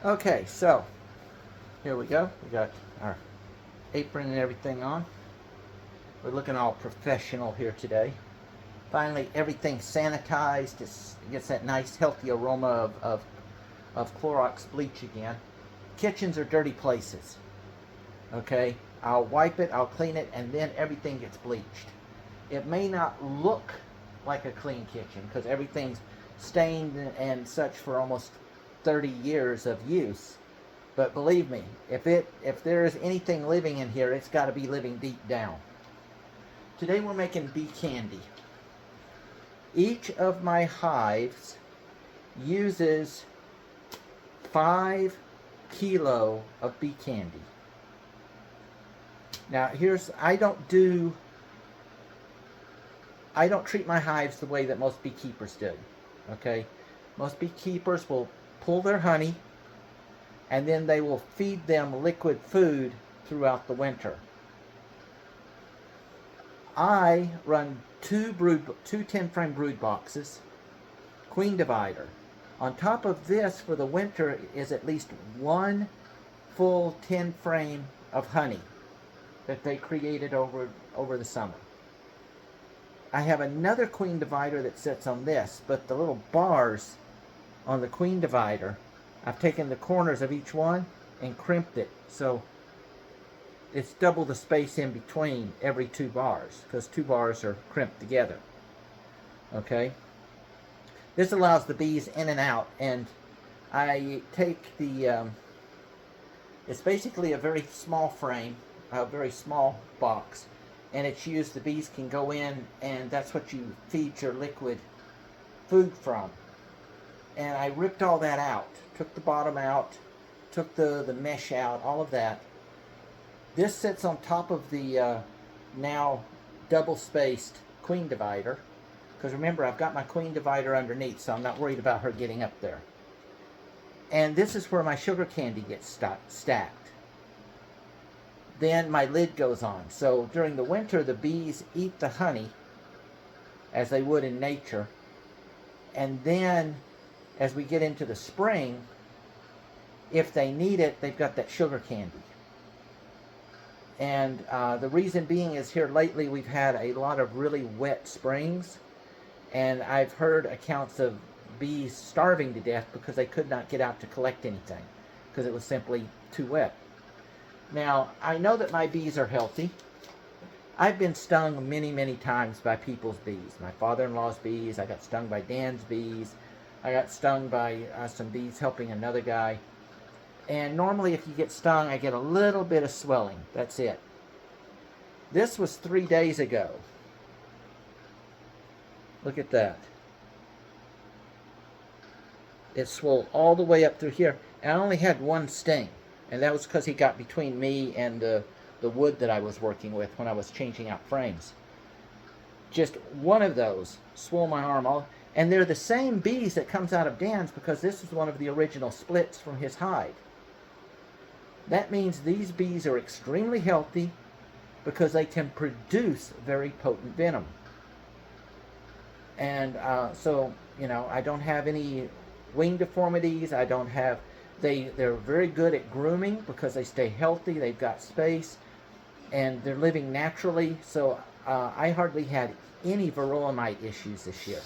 Okay, so here we go. We got our apron and everything on. We're looking all professional here today. Finally, everything's sanitized. It gets that nice, healthy aroma of Clorox bleach again. Kitchens are dirty places. Okay, I'll wipe it, I'll clean it, and then everything gets bleached. It may not look like a clean kitchen because everything's stained and such for almost 30 years of use. But believe me, if there is anything living in here, it's got to be living deep down. Today we're making bee candy. Each of my hives uses 5 kilo of bee candy. Now I don't treat my hives the way that most beekeepers do. Okay? Most beekeepers will pull their honey and then they will feed them liquid food throughout the winter. I run two 10-frame brood boxes, queen divider. On top of this for the winter is at least one full 10 frame of honey that they created over the summer. I have another queen divider that sits on this, but the little bars on the queen divider, I've taken the corners of each one and crimped it so it's double the space in between every 2 bars because 2 bars are crimped together. Okay? This allows the bees in and out, and I take it's basically a very small frame, a very small box, and it's used, the bees can go in and that's what you feed your liquid food from. And I ripped all that out, took the bottom out, took the mesh out, all of that. This sits on top of the now double-spaced queen divider, because remember, I've got my queen divider underneath, so I'm not worried about her getting up there. And this is where my sugar candy gets stacked. Then my lid goes on. So during the winter, the bees eat the honey, as they would in nature. And then, as we get into the spring, if they need it, they've got that sugar candy. And the reason being is here lately we've had a lot of really wet springs, and I've heard accounts of bees starving to death because they could not get out to collect anything because it was simply too wet. Now, I know that my bees are healthy. I've been stung many, many times by people's bees. My father-in-law's bees, I got stung by Dan's bees, I got stung by some bees helping another guy. And normally if you get stung, I get a little bit of swelling. That's it. This was 3 days ago. Look at that. It swelled all the way up through here. And I only had one sting. And that was because he got between me and the wood that I was working with when I was changing out frames. Just one of those swelled my arm all. And they're the same bees that comes out of Dan's because this is one of the original splits from his hive. That means these bees are extremely healthy because they can produce very potent venom. And so, you know, I don't have any wing deformities. I don't have, they're very good at grooming because they stay healthy. They've got space and they're living naturally. So I hardly had any varroa mite issues this year.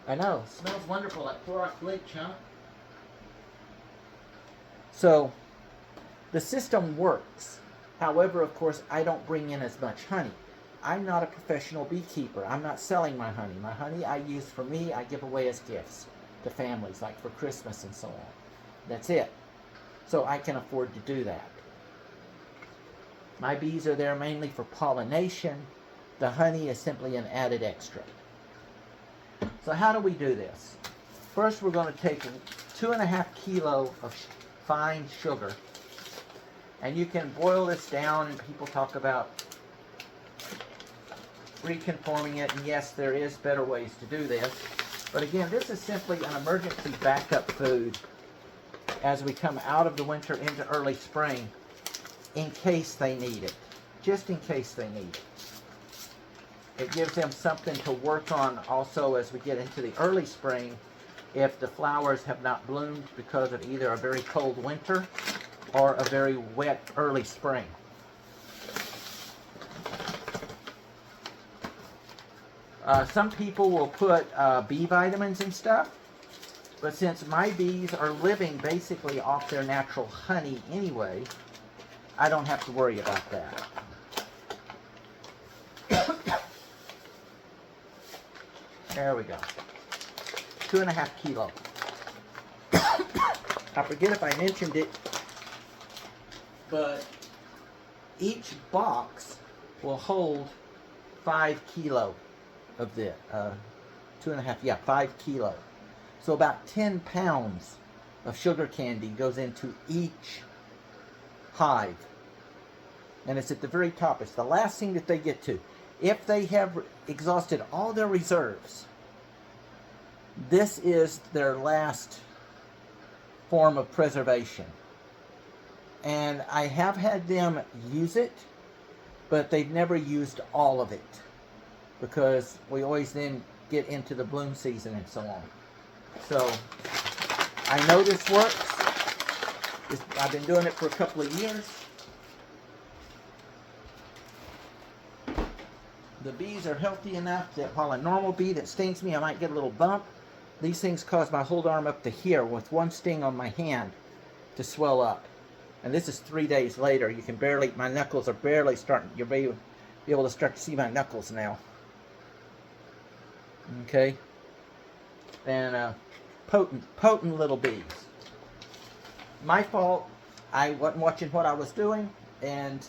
I know, smells wonderful, like Clorox bleach, huh? So, the system works. However, of course, I don't bring in as much honey. I'm not a professional beekeeper. I'm not selling my honey. My honey I use for me, I give away as gifts to families, like for Christmas and so on. That's it. So I can afford to do that. My bees are there mainly for pollination. The honey is simply an added extra. So how do we do this? First, we're going to take 2.5 kilos of fine sugar, and you can boil this down, and people talk about reconforming it, and yes, there is better ways to do this, but again, this is simply an emergency backup food as we come out of the winter into early spring, in case they need it, just in case they need it. It gives them something to work on also as we get into the early spring if the flowers have not bloomed because of either a very cold winter or a very wet early spring. Some people will put bee vitamins and stuff, but since my bees are living basically off their natural honey anyway, I don't have to worry about that. There we go. 2.5 kilos. I forget if I mentioned it, but each box will hold 5 kilo of this. 2.5, yeah, 5 kilo. So about 10 pounds of sugar candy goes into each hive. And it's at the very top. It's the last thing that they get to. If they have exhausted all their reserves, this is their last form of preservation. And I have had them use it, but they've never used all of it, because we always then get into the bloom season and so on. So I know this works. I've been doing it for a couple of years. The bees are healthy enough that while a normal bee that stings me, I might get a little bump. These things cause my whole arm up to here with one sting on my hand to swell up. And this is 3 days later. You can barely, my knuckles are barely starting, you'll be able to start to see my knuckles now. Okay. And potent little bees. My fault, I wasn't watching what I was doing, and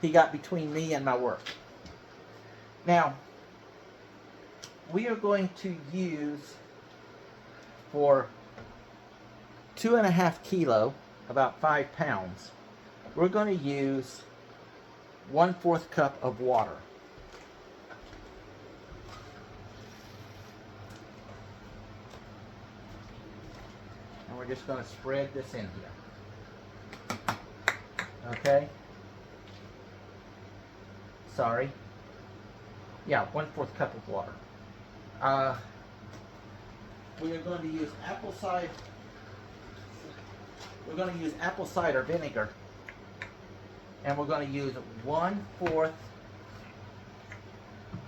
he got between me and my work. Now, we are going to use, for 2.5 kilo, about 5 pounds, we're going to use 1/4 cup of water. And we're just going to spread this in here. Okay? Sorry. Yeah, 1/4 cup of water. We are going to use apple cider. We're going to use apple cider vinegar, and we're going to use 1/4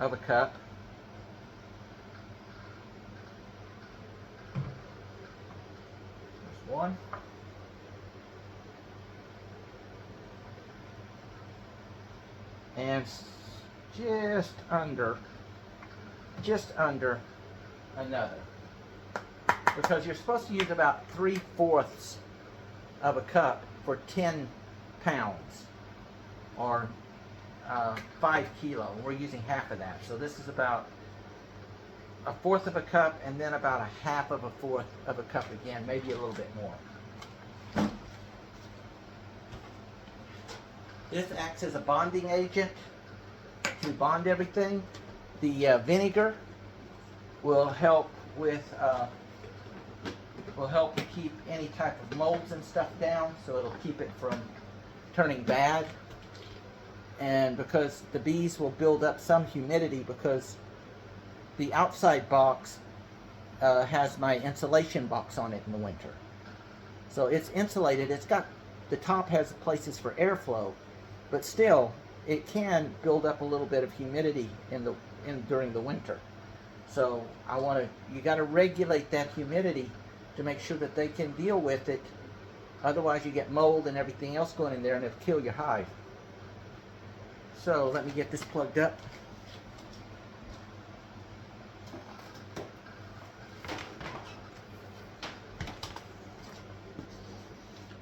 of a cup. There's one. And just under another, because you're supposed to use about 3/4 of a cup for 10 pounds, or 5 kilo. We're using half of that, so this is about 1/4 of a cup, and then about 1/2 of a 1/4 of a cup again, maybe a little bit more. This acts as a bonding agent to bond everything. The vinegar will help with to keep any type of molds and stuff down, so it'll keep it from turning bad. And because the bees will build up some humidity, because the outside box has my insulation box on it in the winter, so it's insulated. It's got, the top has places for airflow, but still it can build up a little bit of humidity during the winter. So you got to regulate that humidity to make sure that they can deal with it. Otherwise you get mold and everything else going in there, and it'll kill your hive. So let me get this plugged up.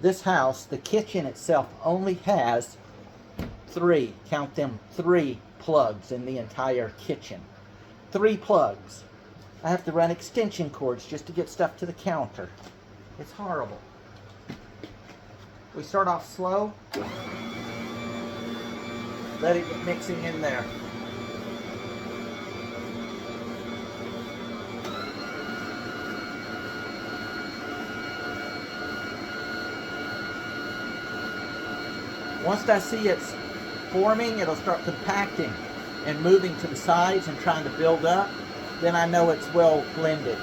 This house, the kitchen itself, only has 3, count them, 3 plugs in the entire kitchen. 3 plugs. I have to run extension cords just to get stuff to the counter. It's horrible. We start off slow. Let it get mixing in there. Once I see it's forming, it'll start compacting and moving to the sides and trying to build up. Then I know it's well blended.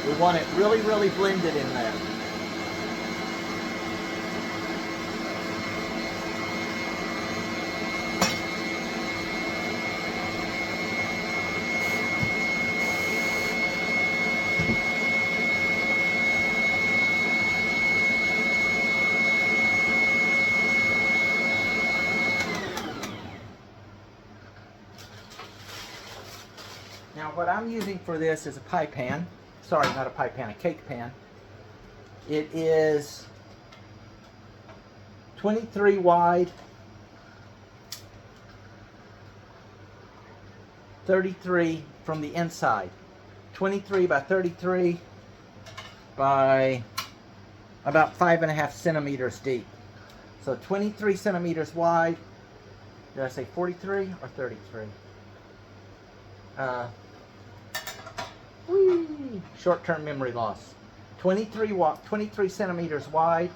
We want it really, really blended in there. Now what I'm using for this is a pie pan. Sorry, not a pie pan, a cake pan. It is 23 wide, 33 from the inside. 23 by 33 by about 5.5 centimeters deep. So 23 centimeters wide. Did I say 43 or 33? Short-term memory loss. 23 centimeters wide,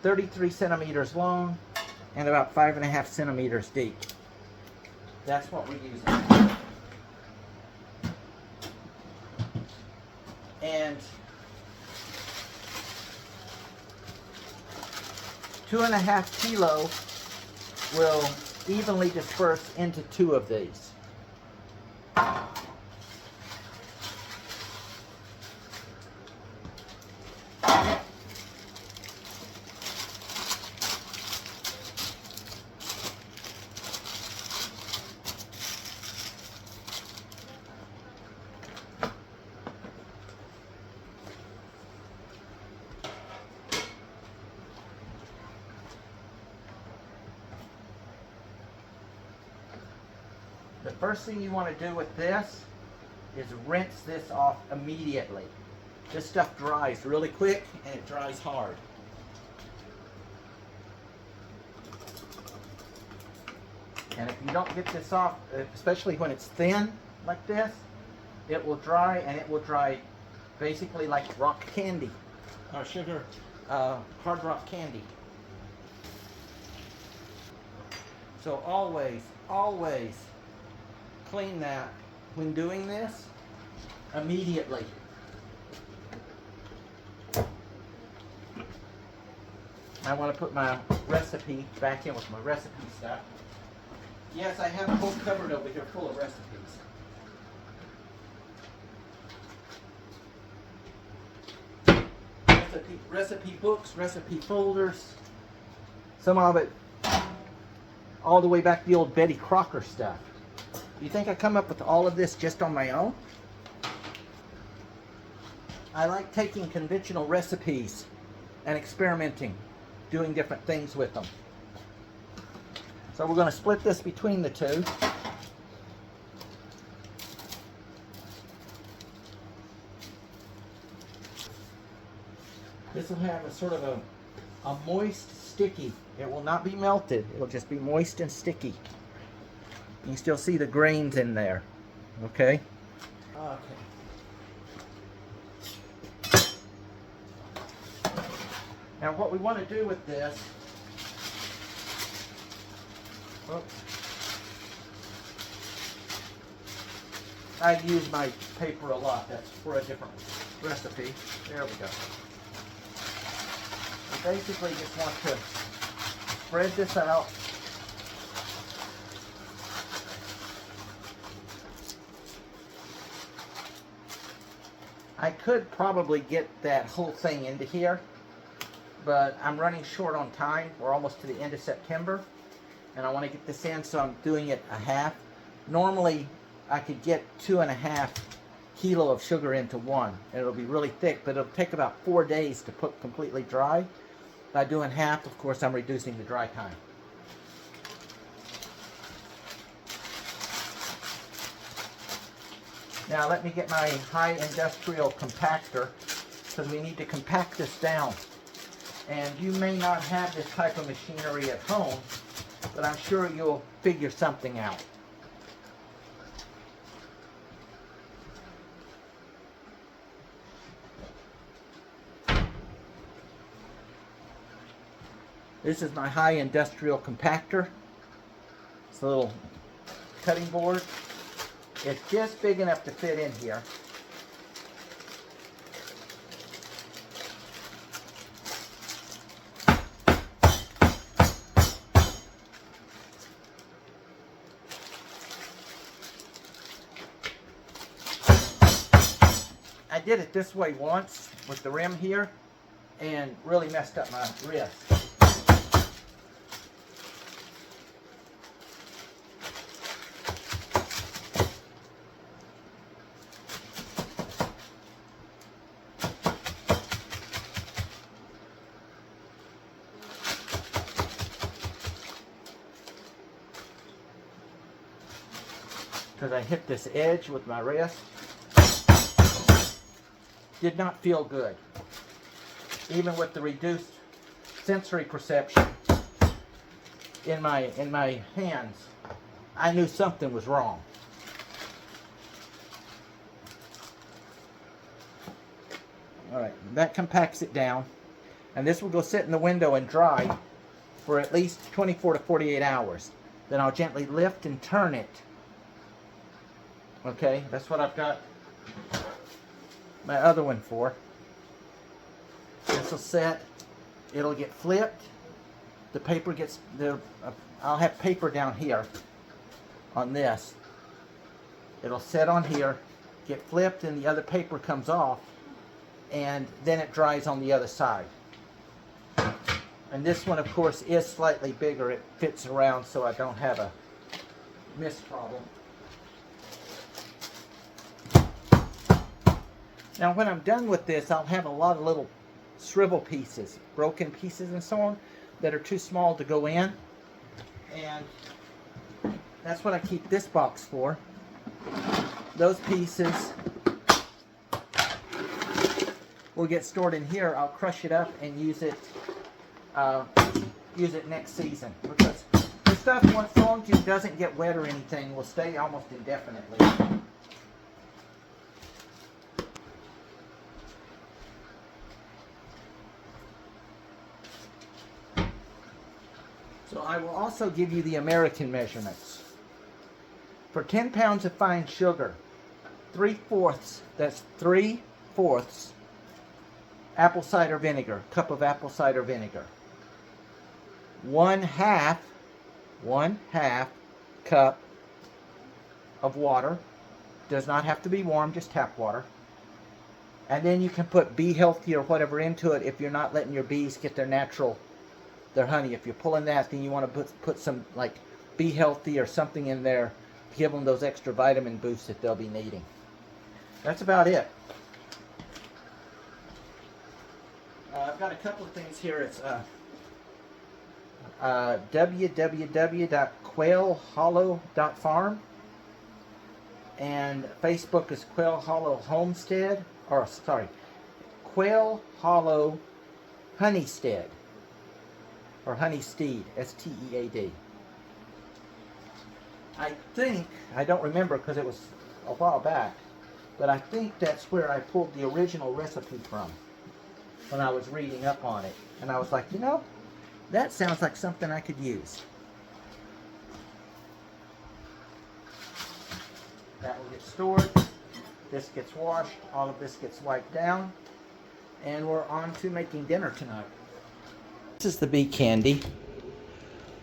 33 centimeters long, and about 5.5 centimeters deep. That's what we're using. And 2.5 kilo will evenly disperse into 2 of these. The first thing you want to do with this is rinse this off immediately. This stuff dries really quick and it dries hard. And if you don't get this off, especially when it's thin like this, it will dry, and it will dry basically like rock candy or sugar, hard rock candy. So always clean that when doing this immediately. I want to put my recipe back in with my recipe stuff. Yes, I have a whole cupboard over here full of recipes. Recipe books, recipe folders, some of it all the way back to the old Betty Crocker stuff. Do you think I come up with all of this just on my own? I like taking conventional recipes and experimenting, doing different things with them. So we're going to split this between the two. This will have a sort of a moist, sticky. It will not be melted. It will just be moist and sticky. You can still see the grains in there. Okay? Okay. Now what we want to do with this, oops, I use my paper a lot. That's for a different recipe. There we go. We basically just want to spread this out. I could probably get that whole thing into here, but I'm running short on time. We're almost to the end of September, and I want to get this in, so I'm doing it a half. Normally, I could get 2.5 kilo of sugar into one, and it'll be really thick, but it'll take about 4 days to put completely dry. By doing half, of course, I'm reducing the dry time. Now let me get my high industrial compactor, because we need to compact this down. And you may not have this type of machinery at home, but I'm sure you'll figure something out. This is my high industrial compactor. It's a little cutting board. It's just big enough to fit in here. did it this way once with the rim here and really messed up my wrist. Because I hit this edge with my wrist. Did not feel good. Even with the reduced sensory perception in my hands, I knew something was wrong. Alright, that compacts it down. And this will go sit in the window and dry for at least 24 to 48 hours. Then I'll gently lift and turn it. Okay, that's what I've got my other one for. This will set, it'll get flipped, the paper gets, I'll have paper down here on this. It'll set on here, get flipped, and the other paper comes off, and then it dries on the other side. And this one, of course, is slightly bigger. It fits around so I don't have a mist problem. Now when I'm done with this, I'll have a lot of little shrivel pieces, broken pieces and so on, that are too small to go in. And that's what I keep this box for. Those pieces will get stored in here. I'll crush it up and use it next season. Because the stuff, once long as it doesn't get wet or anything, will stay almost indefinitely. So I will also give you the American measurements. For 10 pounds of fine sugar, 3/4, that's 3/4 apple cider vinegar, cup of apple cider vinegar. 1/2 cup of water. Does not have to be warm, just tap water. And then you can put Bee Healthy or whatever into it if you're not letting your bees get their honey. If you're pulling that, then you want to put some like Bee Healthy or something in there to give them those extra vitamin boosts that they'll be needing. That's about it. I've got a couple of things here. It's www.quailhollow.farm, and Facebook is Quail Hollow Homestead, or sorry, Quail Hollow Honeystead, or Honeysteed, S-T-E-A-D. I think, I don't remember because it was a while back, but I think that's where I pulled the original recipe from when I was reading up on it. And I was like, you know, that sounds like something I could use. That will get stored. This gets washed. All of this gets wiped down. And we're on to making dinner tonight. This is the bee candy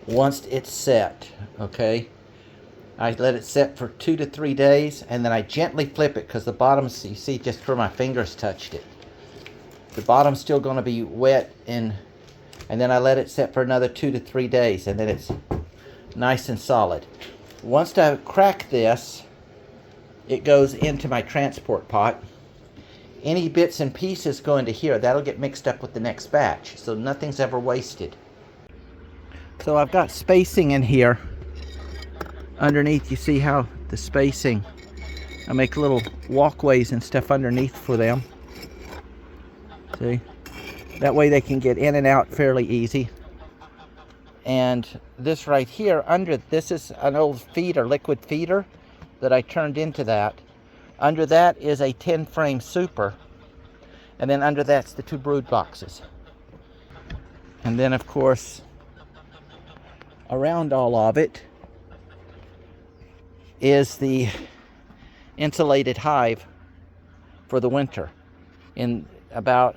once it's set, okay? I let it set for 2 to 3 days, and then I gently flip it because the bottom, you see just where my fingers touched it. The bottom's still going to be wet, and then I let it set for another 2 to 3 days, and then it's nice and solid. Once I crack this, it goes into my transport pot. Any bits and pieces go into here. That'll get mixed up with the next batch, so nothing's ever wasted. So I've got spacing in here. Underneath, you see how the spacing, I make little walkways and stuff underneath for them. See? That way they can get in and out fairly easy. And this right here, this is an old feeder, liquid feeder, that I turned into that. Under that is a 10-frame super. And then under that's the 2 brood boxes. And then, of course, around all of it is the insulated hive for the winter. In about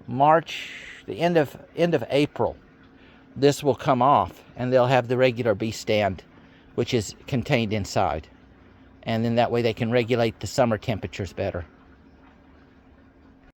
March, the end of April, this will come off, and they'll have the regular bee stand, which is contained inside. and then that way they can regulate the summer temperatures better.